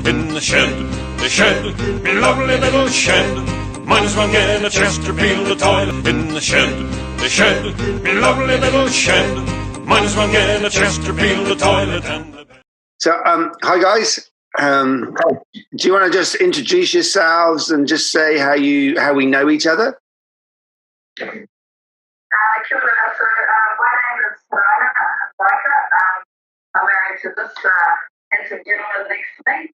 in the shed, me lovely little shed. Might as well get a Chesterfield toilet in the shed, me lovely little shed. Might as well get a Chesterfield toilet and the bed. So, hi guys. Do you want to just introduce yourselves and just say how we know each other? Kia ora. So, my name is Raika. I'm married to this handsome gentleman next to me.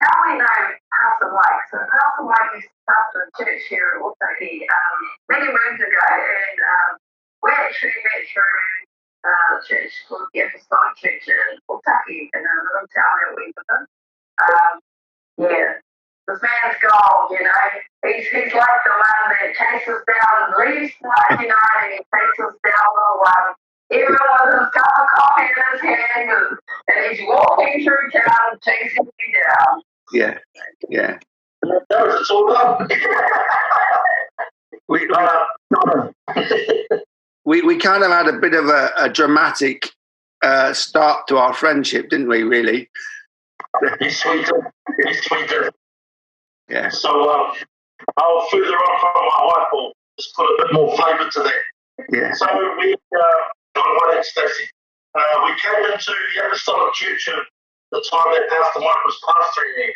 How we know Pastor Mike? So Pastor Mike used to pastor a church here at Otaki many moons ago, and we actually met through the church called the Apostolic Church in Otaki, in a little town that we live in. Yeah, this man's gold, you know. He's like the one that chases down leaves tonight, you know, and he chases down everyone with his cup of coffee in his hand, and he's walking through town chasing me down. Yeah. It's all done. We kind of had a bit of a dramatic start to our friendship, didn't we, really? He's sweeter. Yeah. So I'll further on from my wife, will just put a bit more flavour to that. Yeah. So we, my name's Stacey. We came into the Apostolic Church at the time that Pastor Mike was pastoring there.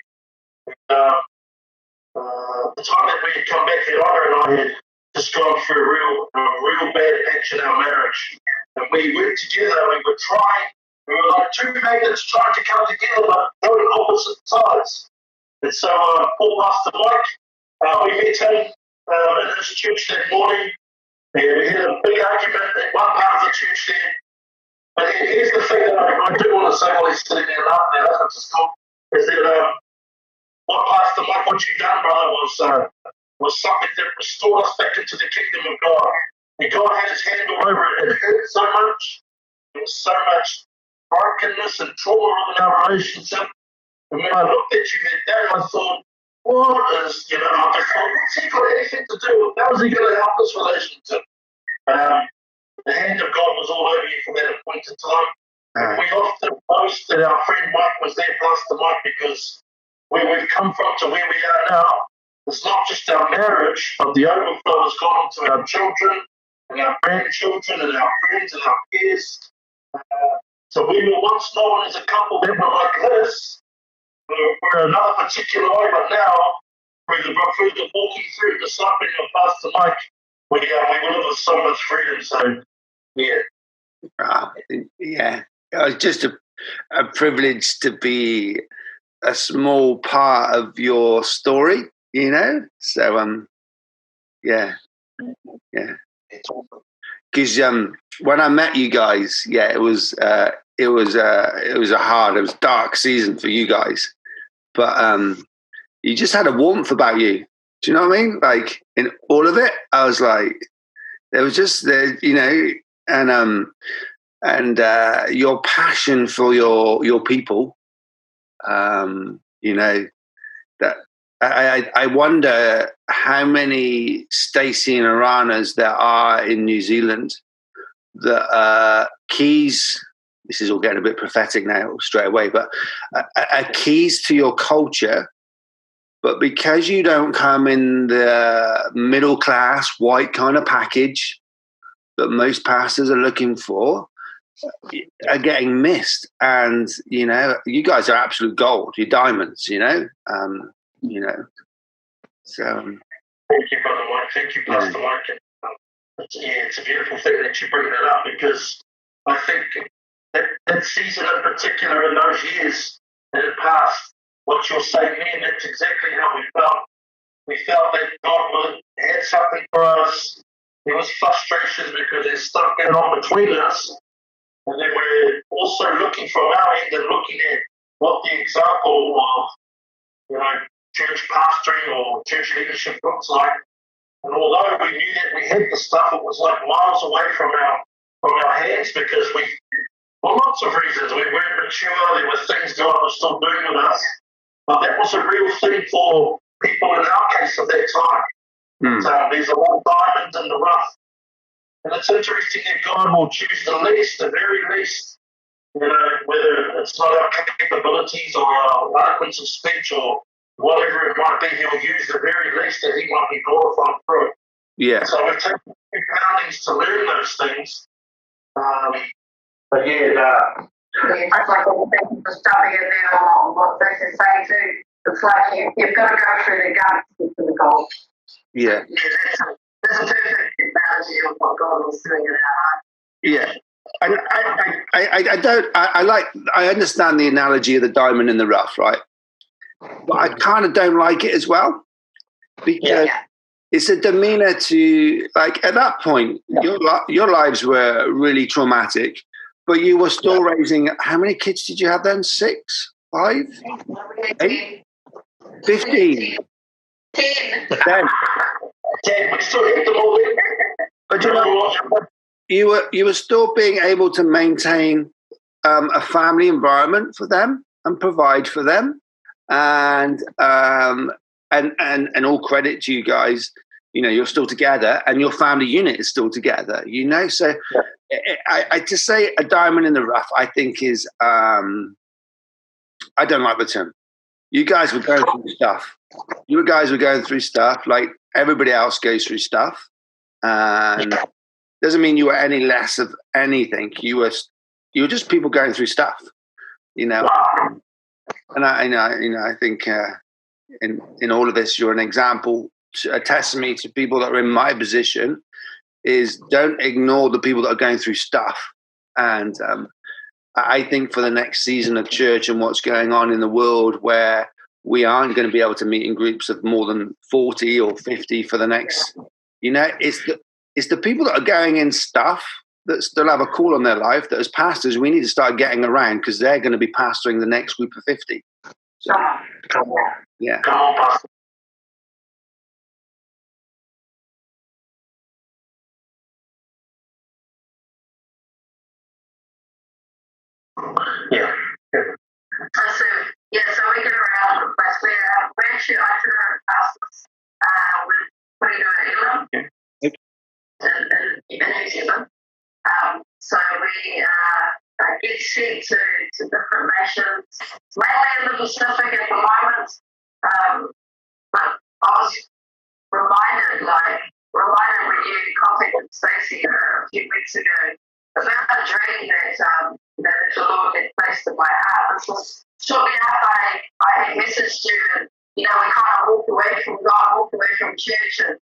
The time that we had come back, Hiraina and I had just gone through a real bad patch in our marriage. And we worked together, we were like two magnets trying to come together, but going opposite sides. And so poor Pastor Mike, we met him in his church that morning, and we had a big argument at one part of the church there. But here's the thing that I do want to say while he's sitting there laughing at us, which is cool, is that what Pastor Mike, what you done, brother, was something that restored us back into the kingdom of God. And God had his hand all over it. It hurt so much. There was so much brokenness and trauma in our relationship. And when I looked at you that day, I thought, what is, I just thought, what's he got anything to do with? How is he going to help this relationship? The hand of God was all over you for that appointed time. We often boast that our friend Mike was there, Pastor Mike, because where we've come from to where we are now, it's not just our marriage, but the overflow has gone on to our children and our grandchildren and our friends and our peers. So we were once known as a couple that were like this. We're another particular way, but now, through the walking through the suffering of Pastor Mike, we live with so much freedom. So, yeah. Yeah. It was just a privilege to be a small part of your story, So, yeah. Because when I met you guys, it was a dark season for you guys, but you just had a warmth about you. Do you know what I mean? Like in all of it, I was like, there was just there, and your passion for your people. That I wonder how many Stacey and Hirainas there are in New Zealand that keys. This is all getting a bit prophetic now straight away, but keys to your culture. But because you don't come in the middle class white kind of package that most pastors are looking for, are getting missed. And you guys are absolute gold. You're diamonds. So. Thank you, Brother Mike. Thank you, Pastor Mike. It's a beautiful thing that you bring that up, because I think that season in particular, in those years that had passed, what you're saying there, that's exactly how we felt. We felt that God had something for us. There was frustration because there's stuff going on between us. And then we're also looking from our end and looking at what the example of, church pastoring or church leadership looks like. And although we knew that we had the stuff, it was like miles away from our hands, because for lots of reasons, we weren't mature. There were things God was still doing with us. But that was a real thing for people in our case at that time. There's a lot of diamonds in the rough. And it's interesting that God will choose the very least, whether it's not our capabilities or our eloquence of speech or whatever it might be, he'll use the very least that he might be glorified through it. Yeah. So we've taken a few poundings to learn those things. But yeah, it's like just jumping in there on what Stacey is saying too. It's like you've got to go through the guts to get to the goal. Yeah. That's a perfect analogy of what God was doing in our life. Yeah. I understand the analogy of the diamond in the rough, right? But I kind of don't like it as well, because it's a demeanor to, like, at that point, your lives were really traumatic, but you were still raising. How many kids did you have then? 6, 5, 8, 15, 10. 10. we still hit them all in. But you were still being able to maintain a family environment for them and provide for them, and all credit to you guys. You're still together, and your family unit is still together. So I to say a diamond in the rough, I think is I don't like the term. You guys were going through stuff. You guys were going through stuff like everybody else goes through stuff, and doesn't mean you were any less of anything. You were just people going through stuff, And I think in all of this, you're an example, a testimony to people that are in my position. Is don't ignore the people that are going through stuff, and I think for the next season of church and what's going on in the world, where we aren't going to be able to meet in groups of more than 40 or 50 for the next, it's the people that are going in stuff that still have a call on their life, that as pastors, we need to start getting around, because they're going to be pastoring the next group of 50. So, yeah. Come on, Pastor. Yeah. So we get around the place we're actually itinerant pastors with putting to England and New Zealand. So we get sent to different nations, mainly in the Pacific at the moment. But I was reminded when you contacted Stacey a few weeks ago about a dream that the Lord had placed in my heart. This was shortly after I had messaged you, and we kind of walked away from God, walked away from church, and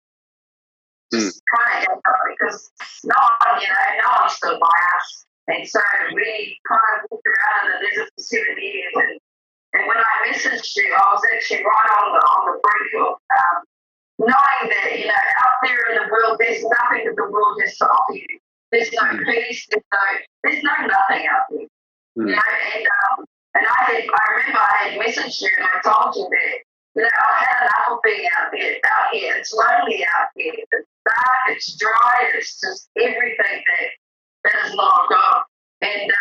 just kind of gave up because no one stood by us. And so we kind of walked around in the desert for 7 years. And when I messaged you, I was actually right on the brink of knowing that, out there in the world, there's nothing that the world has to offer you. There's no peace, there's no nothing out there. And I remember I had messaged you and I told you that, I've had enough of being out here. It's lonely out here. It's dark, it's dry, it's just everything that is not God. And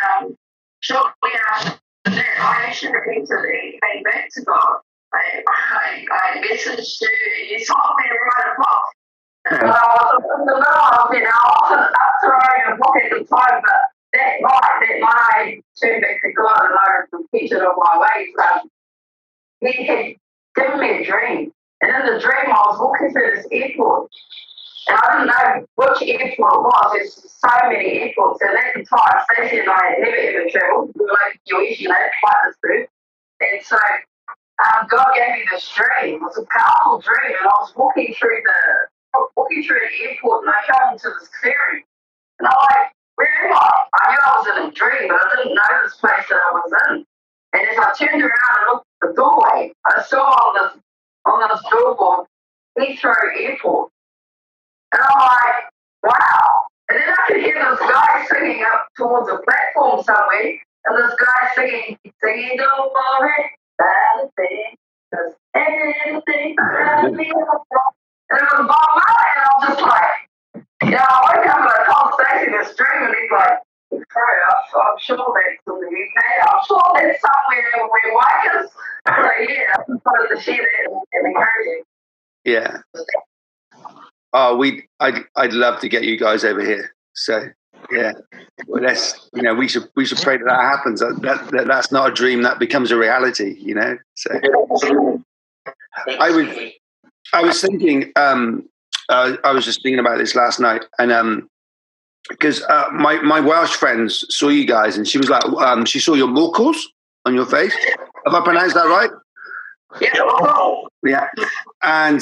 shortly after that, I actually repented and came back to God. I messaged you and you told me to write a book. And I was in the middle of it. I wasn't up to writing a book at the time, but that night I turned back to God and I repented of my ways. He had given me a dream. And in the dream, I was walking through this airport. And I didn't know which airport it was. There's so many airports. And at the time, Stacey and I had never ever travelled. We were like US, quite this group. And so God gave me this dream. It was a powerful dream. And I was walking through the airport and I fell into this clearing. And I'm like, where am I? I knew I was in a dream, but I didn't know this place that I was in. And as I turned around and looked at the doorway, I saw on this billboard, Heathrow Airport. And I'm like, wow. And then I could hear this guy singing up towards a platform somewhere, and this guy singing, don't worry about a thing, because everything around me. And it was Bob Marley, and I'm just like, I woke up and I told Stacey this dream, and he's like, I'm sure that's in the UK. I'm sure that's somewhere where Waika's. So yeah, I just wanted to share that and encourage you. Yeah. Oh, I'd love to get you guys over here. So Yeah. Well, we should pray that happens. That's not a dream. That becomes a reality. So I was thinking. I was just thinking about this last night, and because my Welsh friends saw you guys, and she was like, she saw your morcles on your face. Have I pronounced that right? Yeah. Yeah. And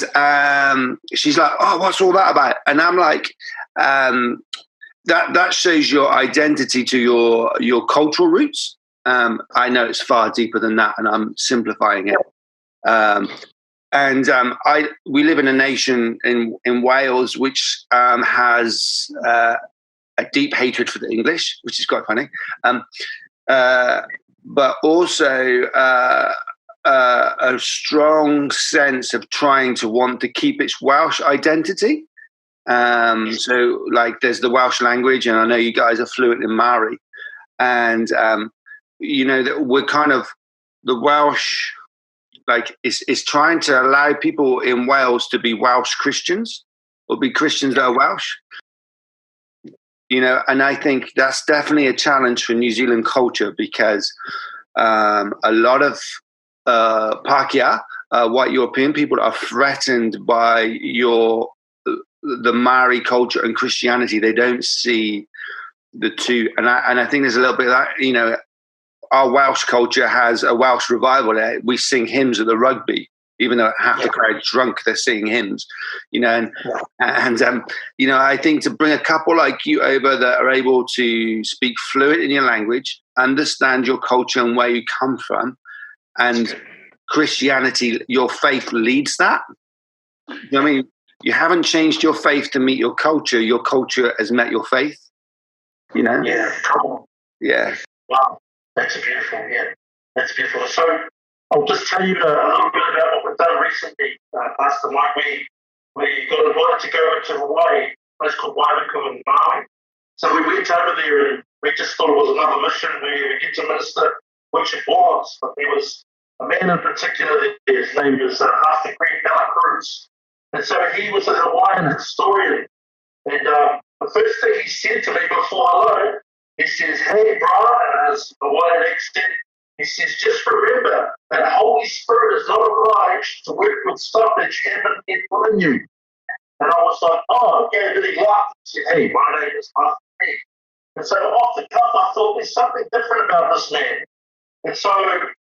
she's like, oh, what's all that about? And I'm like, that shows your identity to your cultural roots. I know it's far deeper than that, and I'm simplifying it. We live in a nation in Wales which has a deep hatred for the English, which is quite funny, but also a strong sense of trying to want to keep its Welsh identity. So, like, there's the Welsh language, and I know you guys are fluent in Maori, and that we're kind of the Welsh. Like, it's trying to allow people in Wales to be Welsh Christians or be Christians that are Welsh. And I think that's definitely a challenge for New Zealand culture, because a lot of Pākehā, white European people, are threatened by the Maori culture and Christianity. They don't see the two, and I think there's a little bit of that. Our Welsh culture has a Welsh revival. We sing hymns at the rugby, even though half the crowd's drunk, they're singing hymns. I think to bring a couple like you over that are able to speak fluent in your language, understand your culture and where you come from, and Christianity, your faith leads that. I mean? You haven't changed your faith to meet your culture. Your culture has met your faith. Yeah. Yeah. Wow. That's beautiful. Yeah. That's beautiful. So I'll just tell you a little bit about what we've done recently. Pastor Mike, we got invited to go into Hawaii, a place called Raika in Maui. So we went over there, and we just thought it was another mission where we get to minister, which it was. But there was a man in particular there. His name was Pastor Greg Cruz. And so he was a Hawaiian historian. And the first thing he said to me before hello, he says, hey, bro, and his Hawaiian accent, he says, just remember that Holy Spirit is not obliged to work with stuff that you haven't yet put in you. And I was like, oh, okay. And then he laughed and said, hey, my name is Pastor Greg. And so off the cuff, I thought there's something different about this man. And so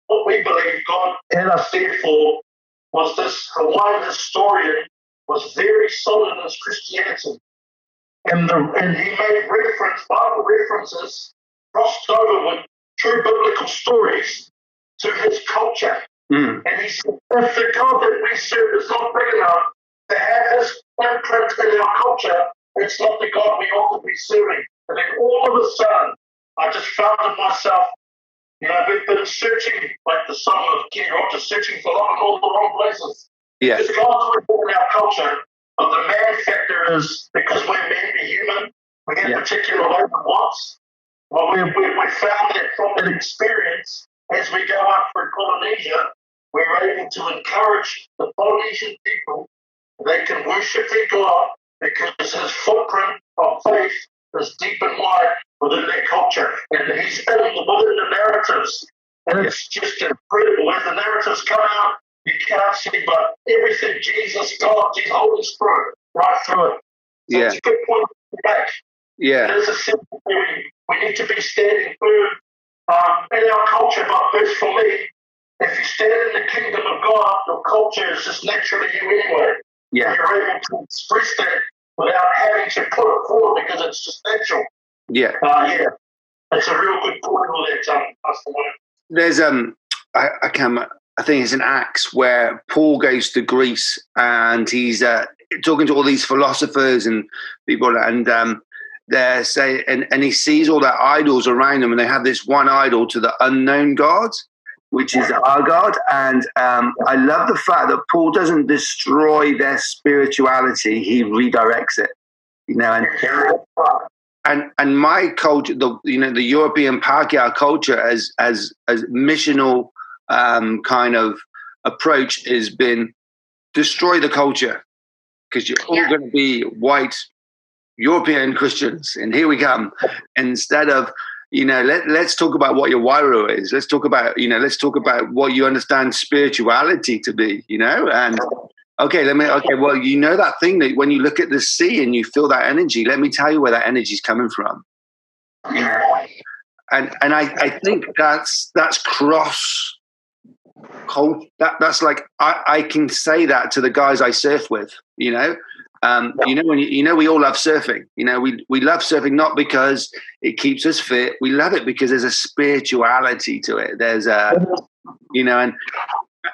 what we believe God had us there for was this Hawaiian historian was very solid in his Christianity. And he made Bible references crossed over with true biblical stories to his culture. And he said, if the God that we serve is not big enough to have his imprint in our culture, it's not the God we ought to be serving. And then all of a sudden, I just found myself, we've been searching, like the song of Kenny Rogers, searching for love in all the wrong places. Yeah. Because God's in our culture, but the man factor is because we're men, we're human, we have particular ways and wants. Well, we found that from that experience, as we go up through Polynesia, we're able to encourage the Polynesian people. They can worship their God because his footprint of faith is deep and wide within their culture. And he's within the narratives. And it's just incredible. As the narratives come out, you can't see but everything Jesus, God, Jesus, Holy Spirit, right through it. So it's a good point to make. Yeah. There's a sense where we need to be standing firm in our culture. But first for me, if you stand in the kingdom of God, your culture is just naturally you anyway. Yeah. You're able to express that without having to put it forward because it's just natural. Yeah. It's a real good point on that, Pastor Mike. There's I think it's in Acts where Paul goes to Greece and he's talking to all these philosophers and people, and they're saying, and he sees all their idols around them, and they have this one idol to the unknown God, which is our God. And I love the fact that Paul doesn't destroy their spirituality; he redirects it. And my culture, the European Pākehā culture as missional kind of approach has been destroy the culture, because you're all going to be white, European Christians, and here we come. Instead of, let's talk about what your wairo is. Let's talk about, what you understand spirituality to be, and okay, well, that thing that when you look at the sea and you feel that energy, let me tell you where that energy is coming from. And I think that's cross culture. That's like, I can say that to the guys I surf with, we all love surfing. We love surfing not because it keeps us fit. We love it because there's a spirituality to it. There's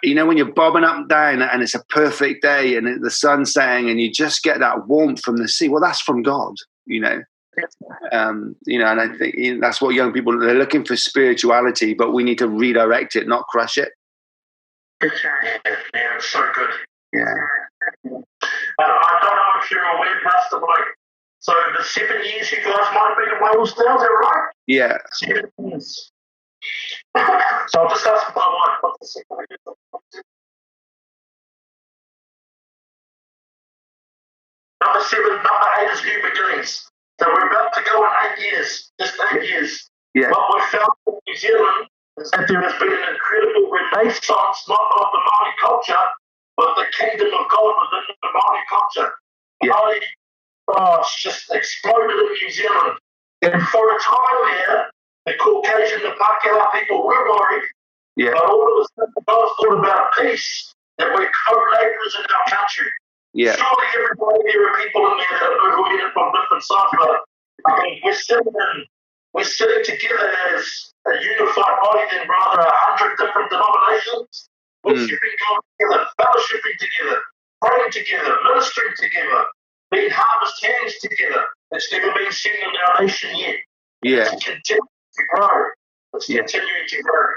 when you're bobbing up and down and it's a perfect day and the sun's setting and you just get that warmth from the sea. Well, that's from God, and I think that's what young people, they're looking for spirituality, but we need to redirect it, not crush it. Yeah, it's so good. Yeah. I don't know if you're aware, Master Mike. So the 7 years you guys might have been in Wales now, is that right? Yeah. 7 years. So I'll just ask my wife what the second year is. Number 7, number 8 is new beginnings. So we're about to go on 8 years, just 8 years. Yeah. What we've found in New Zealand is that there has been an incredible renaissance, not of the Māori culture, but the kingdom of God within the Māori culture. Yeah. It's just exploded in New Zealand. And for a time there, the Caucasian, the Pākehā people were worried. Yeah. But all of a sudden, God thought about peace, that we're co-laborers in our country. Yeah. Surely everybody, there are people in there that know who are in it from different sides, but I mean, we're sitting together as a unified body than rather 100 different denominations, worshiping God together, fellowshipping together, praying together, ministering together, being harvest hands together. It's never been seen in our nation yet. Yeah. It's continuing to grow. It's continuing to grow.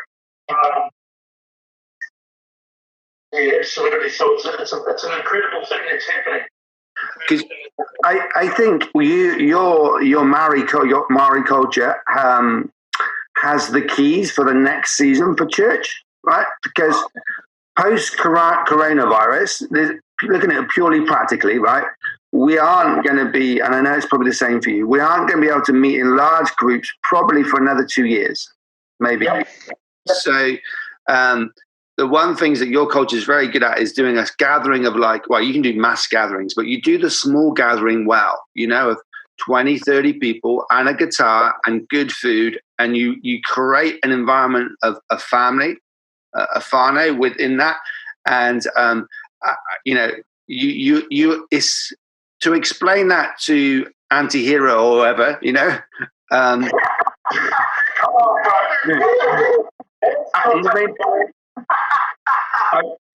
Yeah, absolutely. So it's an incredible thing that's happening. Because I think your Maori culture has the keys for the next season for church, right? Because post coronavirus, looking at it purely practically, right? We aren't going to be, and I know it's probably the same for you, we aren't going to be able to meet in large groups probably for another 2 years, maybe. Yep. So the one things that your culture is very good at is doing a gathering of you can do mass gatherings, but you do the small gathering well, of 20, 30 people and a guitar and good food. And you create an environment of a family, a whānau within that. And, you it's to explain that to Auntie Hira or whoever,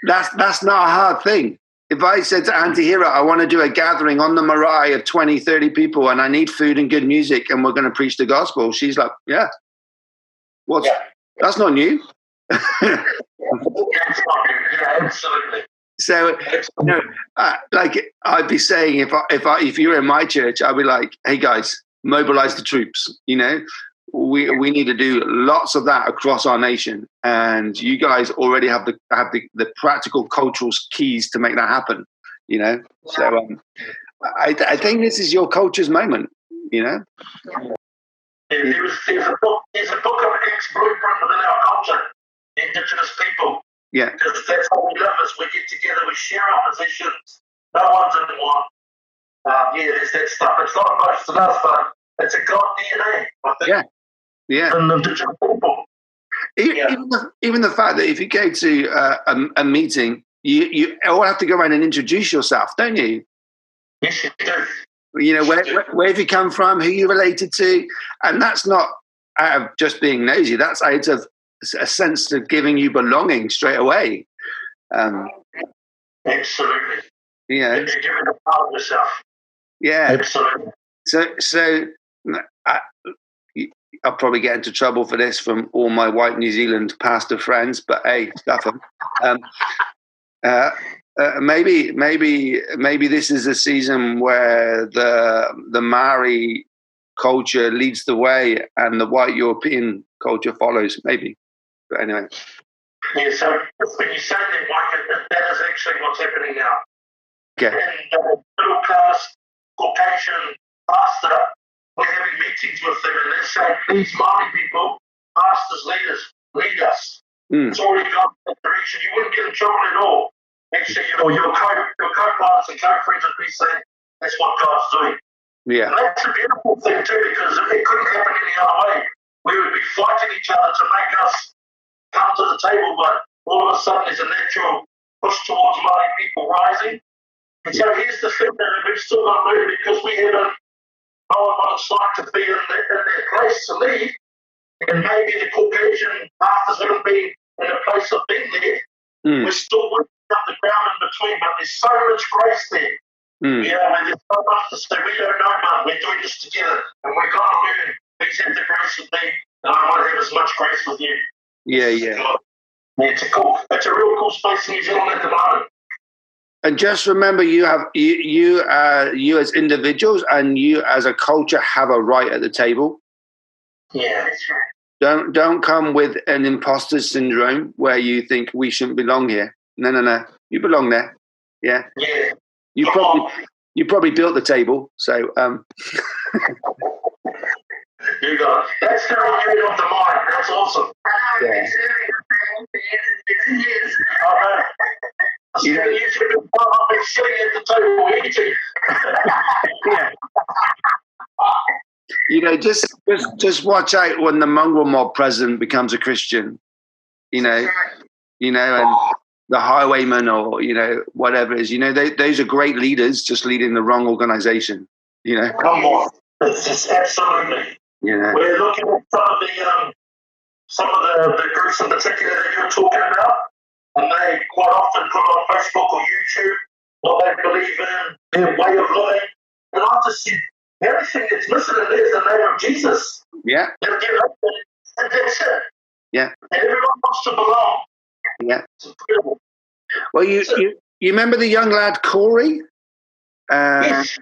that's not a hard thing. If I said to Auntie Hira, I want to do a gathering on the marae of 20, 30 people and I need food and good music and we're going to preach the gospel, she's like, yeah. That's not new. Absolutely. So, I'd be saying if you were in my church, I'd be like, hey guys, mobilize the troops, We need to do lots of that across our nation, and you guys already have the practical cultural keys to make that happen. So I think this is your culture's moment. There's a book of ex-blueprint within our culture, Indigenous people. Yeah, because that's how we live. Is we get together, we share our positions. No one's in one. There's that stuff. It's not most of us, but it's a God DNA. I think. Yeah. And Indigenous people. Even the fact that if you go to a meeting, you all have to go around and introduce yourself, don't you? Yes, you do. Where have you come from? Who you related to? And that's not out of just being nosy. That's out of a sense of giving you belonging straight away. Absolutely. You're giving a part of yourself. Yeah. Absolutely. So I'll probably get into trouble for this from all my white New Zealand pastor friends, but hey, stuff them. Maybe this is a season where the Maori culture leads the way and the white European culture follows. Maybe, but anyway. Yeah. So when you say that, Mike, that is actually what's happening now. Okay. And middle class Caucasian pastor, we're having meetings with them, and they're saying, these Māori people, pastors, leaders, lead us. It's already gone in that direction. You wouldn't get in trouble at all. Actually, your co-pilots and co-friends would be saying, that's what God's doing. Yeah. And that's a beautiful thing too, because it couldn't happen any other way. We would be fighting each other to make us come to the table, but all of a sudden there's a natural push towards Māori people rising. And so here's the thing that we've still not moved, because we haven't known what it's like to be in that place to lead. And maybe the Caucasian pastors haven't been in a place of being there. We're still working up the ground in between, but there's so much grace there. There's so much to say. We don't know, but we're doing this together, and we've got to learn. Please have the grace with me, and I want to have as much grace with you. Yeah. It's a real cool space in New Zealand at the moment. And just remember, you as individuals and you as a culture have a right at the table. Yeah, that's right. Don't come with an imposter syndrome where you think we shouldn't belong here. No. You belong there. Yeah. Yeah. You probably built the table, so You got it. That's the reunion of the mind. That's awesome. I know, it's very years. You should be sitting at the table eating. yeah. Just watch out when the mongrel mob president becomes a Christian. And the highwayman or whatever it is. Those are great leaders, just leading the wrong organization. Come on, it's just absolutely. We're looking at some of the groups in particular that you're talking about, and they quite often put on Facebook or YouTube what they believe in, their way of living, and I just see everything that's missing in there is the name of Jesus. Yeah. And that's it. Yeah. And everyone wants to belong. Yeah. It's incredible. Well, you remember the young lad Corey? Yes.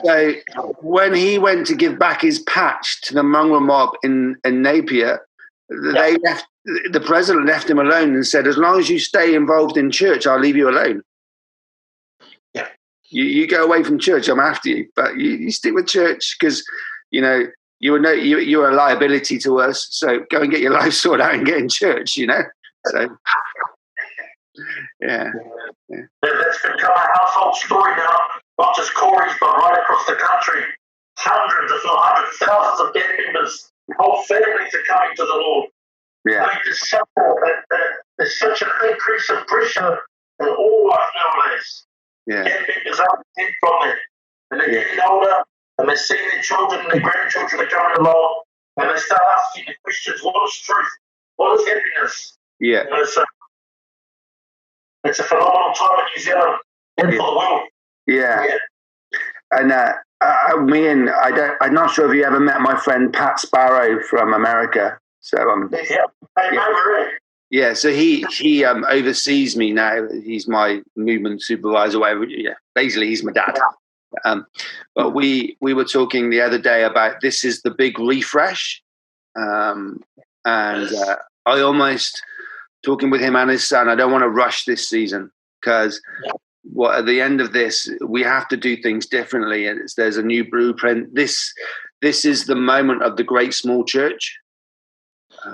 So when he went to give back his patch to the mongrel mob in Napier, the president left him alone and said, as long as you stay involved in church, I'll leave you alone. Yeah. You go away from church, I'm after you. But you stick with church because, you're a liability to us. So go and get your life sorted out and get in church, So, yeah. That's become a household story now, not just Corey's, but right across the country. Hundreds, if not hundreds, thousands of band members, whole families are coming to the Lord. Yeah. There's such an increase of pressure in all life nowadays. Yeah. Band members are exempt from that. And they're getting older, and they're seeing their children and their grandchildren are going along, and they start asking the questions, what is truth? What is happiness? Yeah. It's a phenomenal time in New Zealand and for the world. Yeah. And I'm not sure if you ever met my friend Pat Sparrow from America. So so he oversees me now. He's my movement supervisor, whatever. Yeah, basically he's my dad. But we were talking the other day about this is the big refresh, and I almost talking with him and his son. I don't want to rush this season because at the end of this we have to do things differently, and there's a new blueprint. This is the moment of the great small church. So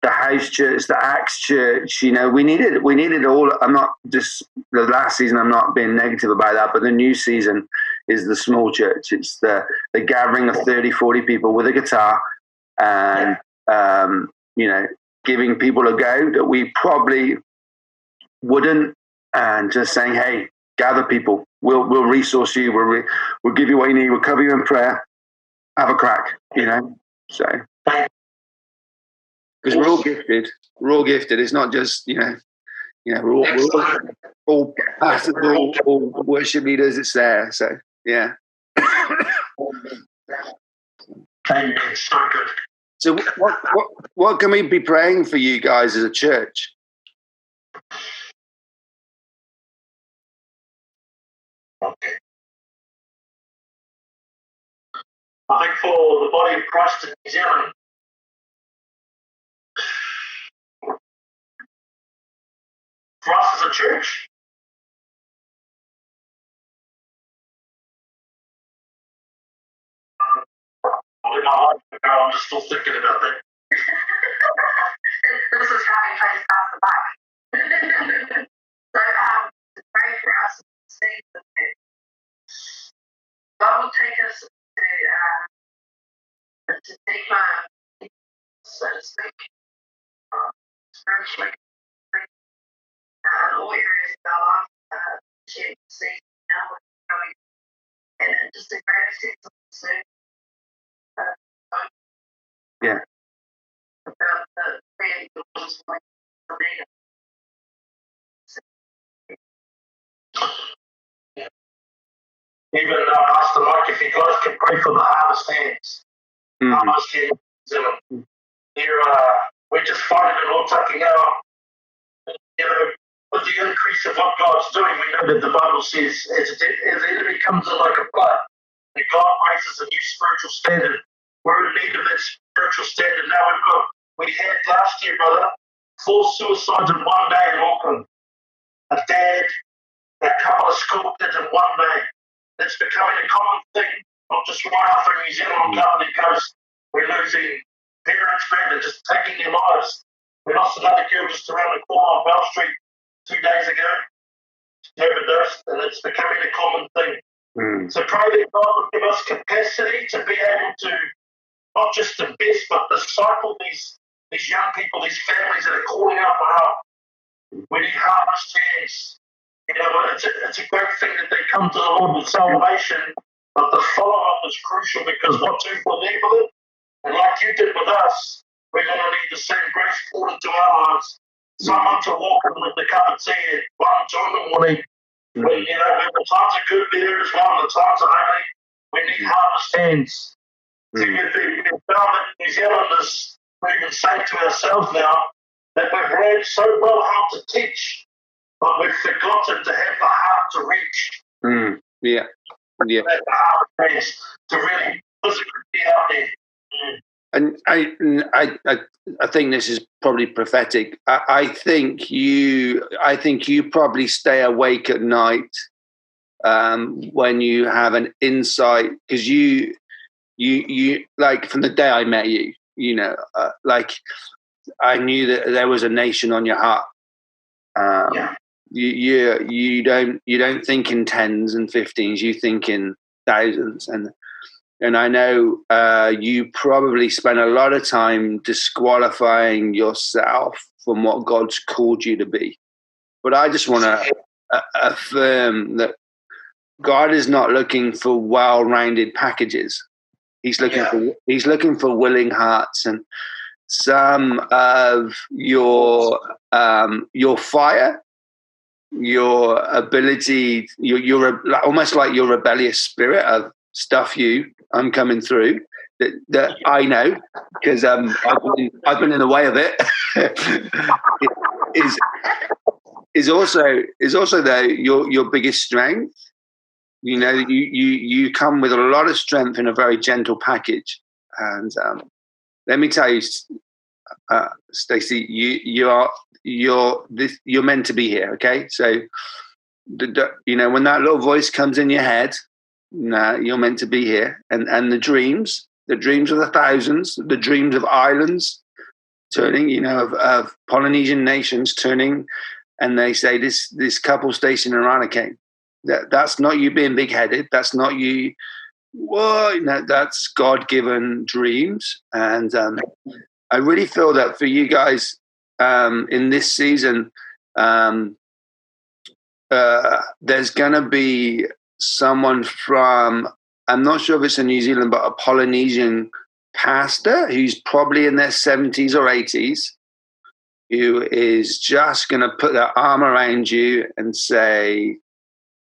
the house church, the Acts church, we needed all. I'm not just the last season. I'm not being negative about that, but the new season is the small church. It's the gathering of 30, 40 people with a guitar and, giving people a go that we probably wouldn't, and just saying, hey, gather people. We'll resource you. We'll give you what you need. We'll cover you in prayer. Have a crack, So, because we're all gifted. We're all gifted. It's not just we're all pastors, all worship leaders. It's there. So yeah. So good. So what can we be praying for you guys as a church? Okay. I think for the body of Christ in New Zealand, for us as a church, in my life ago, I'm just still thinking about that. This is how we trace past the back. So, to pray for us to see that God will take us to deeper, so to speak, spiritually, all areas of our life, to see now what we're going, and just a greater sense of concern. Yeah. About the prayer that was like the leader. Even Pastor Mike, if you guys can pray for the harvest hands. Harvest hands. We're just finding it all taking out. With the increase of what God's doing, we know that the Bible says as the enemy comes in like a flood, that God raises a new spiritual standard. We're in need of that spiritual standard now. We had last year, brother, 4 suicides in one day in Auckland. A dad, a couple of school kids in one day. It's becoming a common thing, not just right up in New Zealand on Company Coast. We're losing parents, they're just taking their lives. We lost another girl just around the corner on Bell Street 2 days ago. She overdosed, and it's becoming a common thing. So pray that God would give us capacity to be able to not just invest, but disciple these young people, these families that are calling out for help. We need harvest hands. It's a great thing that they come to the Lord with salvation, but the follow-up is crucial because what two believe with it, and like you did with us, we're going to need the same grace poured into our lives. Someone to walk in with the cup and say, 1, 2 in the morning. When the times are good there as well, the times are ugly, we need harvest hands. See, we found that New Zealanders, we're even saying to ourselves now, that we've learned so well how to teach, but we've forgotten to have the heart to reach. Yeah. Have the heart hands to really physically be out there. And I think this is probably prophetic. I think you probably stay awake at night when you have an insight, because you like from the day I met you, like I knew that there was a nation on your heart. You don't think in 10s and 15s. You think in thousands, and I know you probably spend a lot of time disqualifying yourself from what God's called you to be. But I just want to affirm that God is not looking for well-rounded packages. He's looking for willing hearts, and some of your fire, your ability, your almost like your rebellious spirit of stuff I'm coming through that I know because I've been in the way of it. is also though your biggest strength. You come with a lot of strength in a very gentle package, and let me tell you, Stacey, you're meant to be here. Okay, so when that little voice comes in your head, you're meant to be here, and the dreams of the thousands, the dreams of islands turning, of Polynesian nations turning, and they say this couple Stacey and Hiraina came. That's not you being big-headed. That's not you. That's God-given dreams, and I really feel that for you guys in this season, there's going to be someone from, I'm not sure if it's in New Zealand, but a Polynesian pastor who's probably in their 70s or 80s, who is just going to put their arm around you and say,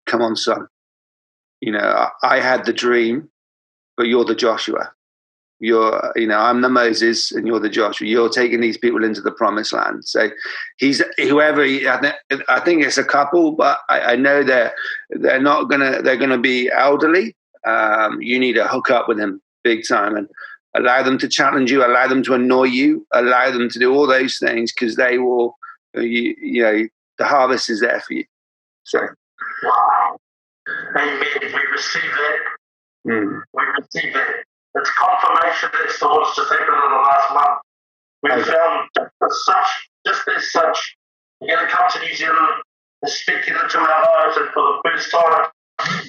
come on, son. I had the dream, but you're the Joshua. I'm the Moses and you're the Joshua. You're taking these people into the promised land. So I think it's a couple, but I know they're going to be elderly. You need to hook up with them big time and allow them to challenge you, allow them to annoy you, allow them to do all those things, because they will, the harvest is there for you. So. Wow. Amen. We receive that. We receive that. it's confirmation as to what's just happened in the last month. We've found there's such, you're going to come to New Zealand, they're speaking into our lives, and for the first time,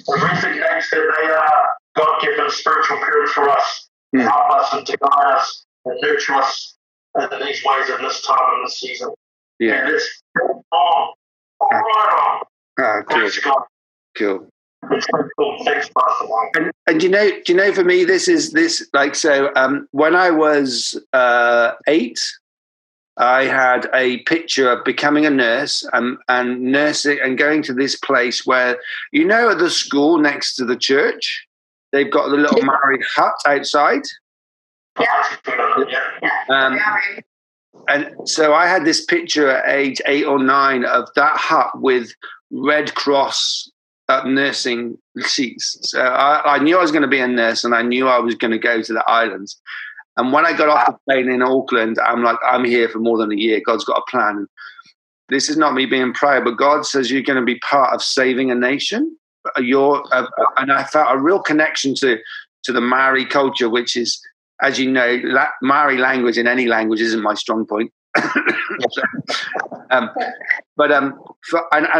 we recognize that they are God-given spiritual parents for us, to help us and to guide us and nurture us in these ways in this time and this season. Yeah. And it's all right on. Praise God. Cool. It's so cool. Thanks, Pastor Mike. And do you know, for me, when I was 8, I had a picture of becoming a nurse and nursing and going to this place where, you know, at the school next to the church, they've got the little Maori hut outside. And so I had this picture at age 8 or 9 of that hut with Red Cross nursing seats. So I knew I was going to be a nurse, and I knew I was going to go to the islands. And when I got off the plane in Auckland, I'm like, I'm here for more than a year. God's got a plan. This is not me being proud, but God says you're going to be part of saving a nation. And I felt a real connection to the Maori culture, which is, as you know, Maori language in any language isn't my strong point. And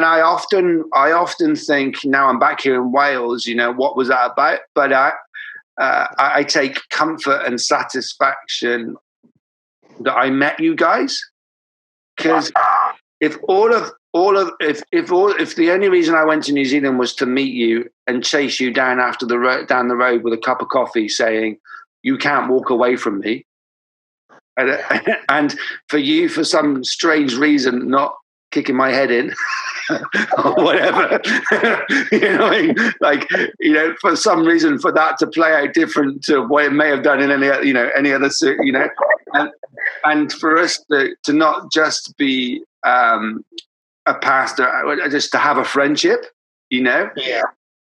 I often think, now I'm back here in Wales, you know, what was that about? But I take comfort and satisfaction that I met you guys, because if the only reason I went to New Zealand was to meet you and chase you down down the road with a cup of coffee, saying you can't walk away from me, and for you, for some strange reason, not kicking my head in or whatever, you know, like, you know, for some reason for that to play out different to what it may have done in any other, you know, and for us to not just be a pastor, just to have a friendship, you know,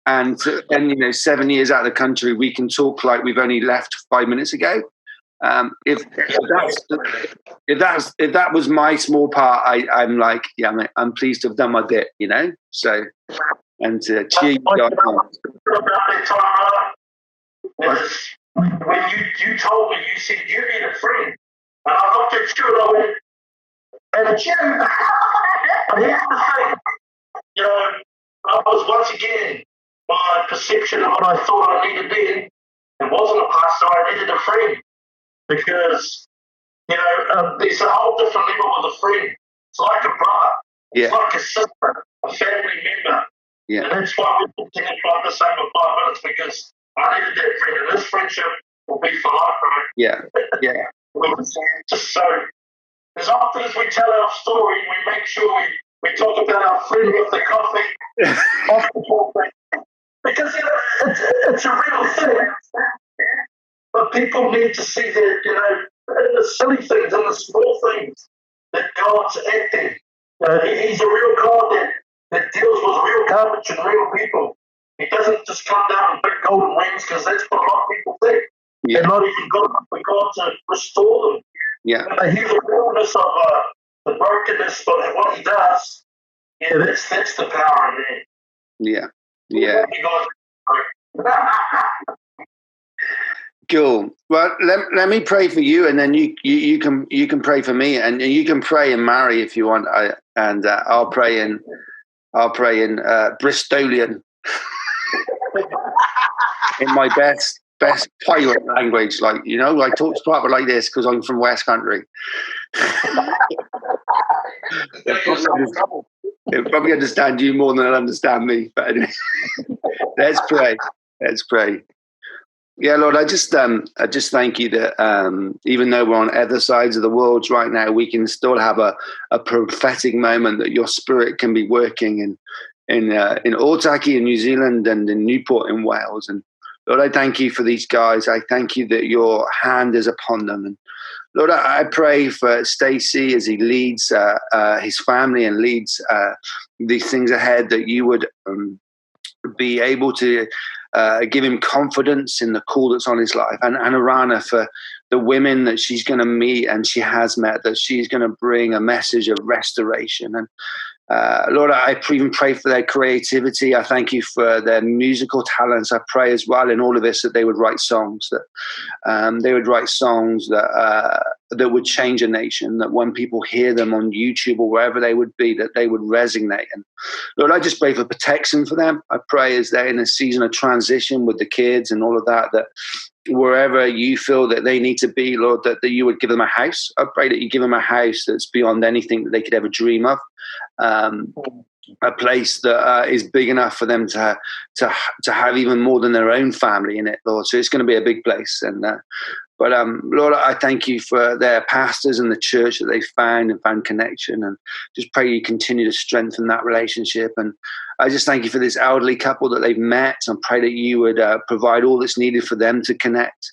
and you know, 7 years out of the country, we can talk like we've only left 5 minutes ago. If that was my small part, I'm like, yeah, mate, I'm pleased to have done my bit, you know. So, and to cheer you guys on. When you told me, you said you need a friend, and I looked at you and I went, and it's you. But here's the thing, you know, I was once again, my perception of what I thought I needed then, it wasn't a pastor, I needed a friend. Because, you know, there's a whole different level with a friend. It's like a brother. Yeah. It's like a sister, a family member. Yeah. And that's why we continue like the same for 5 minutes, because I needed that friend. And this friendship will be for life, right? Yeah. Yeah. Just so, as often as we tell our story, we make sure we talk about our friend with the coffee. Because, you know, it's a real thing. But people need to see that, you know, the silly things and the small things, that God's acting. He's a real God that deals with real garbage and real people. He doesn't just come down and pick golden rings, because that's what a lot of people think. Yeah. They're not even good enough for God to restore them. Yeah. But he's the realness of the brokenness, but what he does, yeah, that's the power in there. Yeah. Yeah. Cool. Well, let me pray for you, and then you can pray for me, and you can pray in Maori if you want. I'll pray in Bristolian in my best pirate language. Like, you know, I talk to people like this because I'm from West Country. They'll probably understand you more than they'll understand me. But anyway, let's pray. Let's pray. Yeah, Lord, I just thank you that even though we're on other sides of the world right now, we can still have a prophetic moment that your Spirit can be working in Otaki in New Zealand and in Newport in Wales. And Lord, I thank you for these guys. I thank you that your hand is upon them. And Lord, I pray for Stacey as he leads his family and leads these things ahead, that you would be able to give him confidence in the call that's on his life. And Hiraina, for the women that she's going to meet and she has met, that she's going to bring a message of restoration. And Lord, I even pray for their creativity. I thank you for their musical talents. I pray as well in all of this that they would write songs, that they would write songs that would change a nation, that when people hear them on YouTube or wherever they would be, that they would resonate. And Lord, I just pray for protection for them. I pray as they're in a season of transition with the kids and all of that, that wherever you feel that they need to be, Lord, that you would give them a house. I pray that you give them a house that's beyond anything that they could ever dream of. A place that is big enough for them to have even more than their own family in it, Lord. So it's going to be a big place. And but Lord, I thank you for their pastors and the church that they found connection, and just pray you continue to strengthen that relationship. And I just thank you for this elderly couple that they've met, and pray that you would provide all that's needed for them to connect.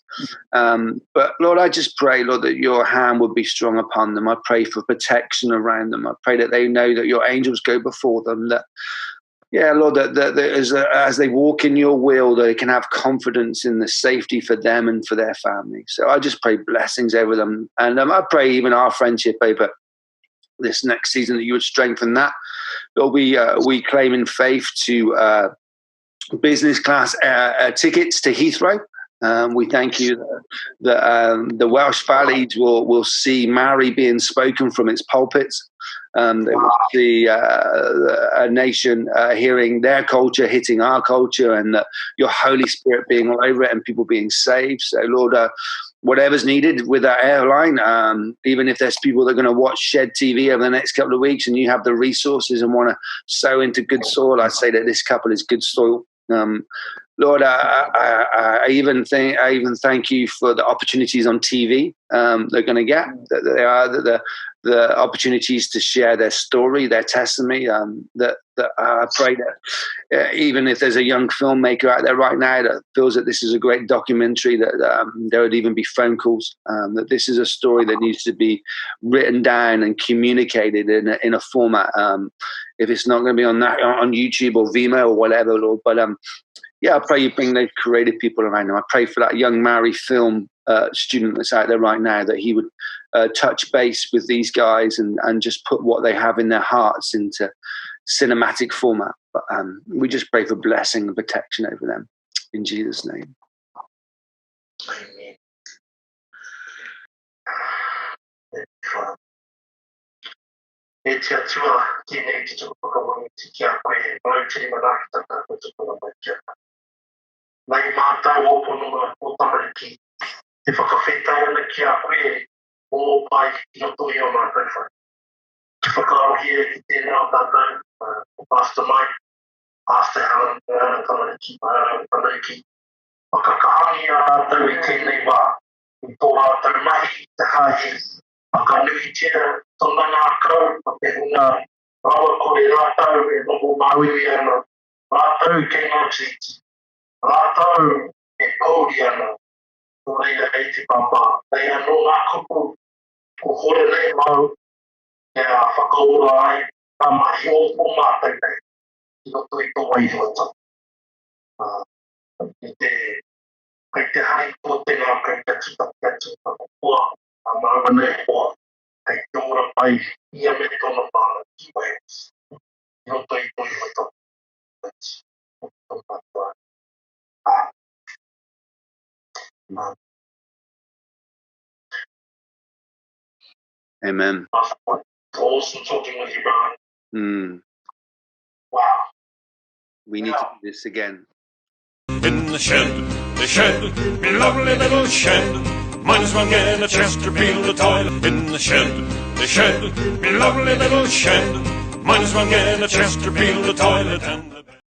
But Lord, I just pray, Lord, that your hand would be strong upon them. I pray for protection around them. I pray that they know that your angels go before them, that yeah, Lord, that as they walk in your will, they can have confidence in the safety for them and for their family. So I just pray blessings over them. And I pray even our friendship over this next season that you would strengthen that. Lord, we claim in faith to business class tickets to Heathrow. We thank you that the Welsh Valleys will see Maori being spoken from its pulpits. They will see a nation hearing their culture, hitting our culture, and your Holy Spirit being all over it and people being saved. So, Lord, whatever's needed with that airline, even if there's people that are going to watch Shed TV over the next couple of weeks and you have the resources and want to sow into good soil, I say that this couple is good soil. Lord, I even thank you for the opportunities on TV they're going to get. That the opportunities to share their story, their testimony. That I pray that even if there's a young filmmaker out there right now that feels that this is a great documentary, that there would even be phone calls. That this is a story that needs to be written down and communicated in a format. If it's not going to be on YouTube or Vimeo or whatever, Lord, but yeah, I pray you bring those creative people around them. I pray for that young Maori film student that's out there right now, that he would touch base with these guys and just put what they have in their hearts into cinematic format. But we just pray for blessing and protection over them. In Jesus' name. Amen. E te atua ki nei te tuku whakawangi te kia koe he mau tiri manaki taka ko te kura mai kia. Nei mātau o ponunga o tamariki. Te whakawhetai ana kia koe o pai ki roto i o mātou whai. Te whakarohi e ki tēnā o tātou, o Pastor Mike, Pastor Helen, tamariki. Whakakahangi a rātou i tēnei wā. I tō rātou mahi te hae. Aka nui tia tōna ngā kau, a te hunga rawa kore rātau e noho mauiwi ana. Rātau kei ngā titi. Rātau e kauri ana. Tō reira e te papa. Nei anō ngā kupu, ko hore nei mau, e a whakaora ai, ka mahi o tō mātou nei. I roto i tō waihuata. Kei te hai tō te ngā kei katu kua. A maua nei hoa, kei te ora pai, ia me tōna whāna ki Wales. I roto i tōi hata. Amen. Awesome talking with you, Brian. Wow. We need to do this again. In the shed, me lovely little shed. Might as well get a Chesterfield toilet. In the shed, me lovely little shed. Might as well get a Chesterfield toilet. And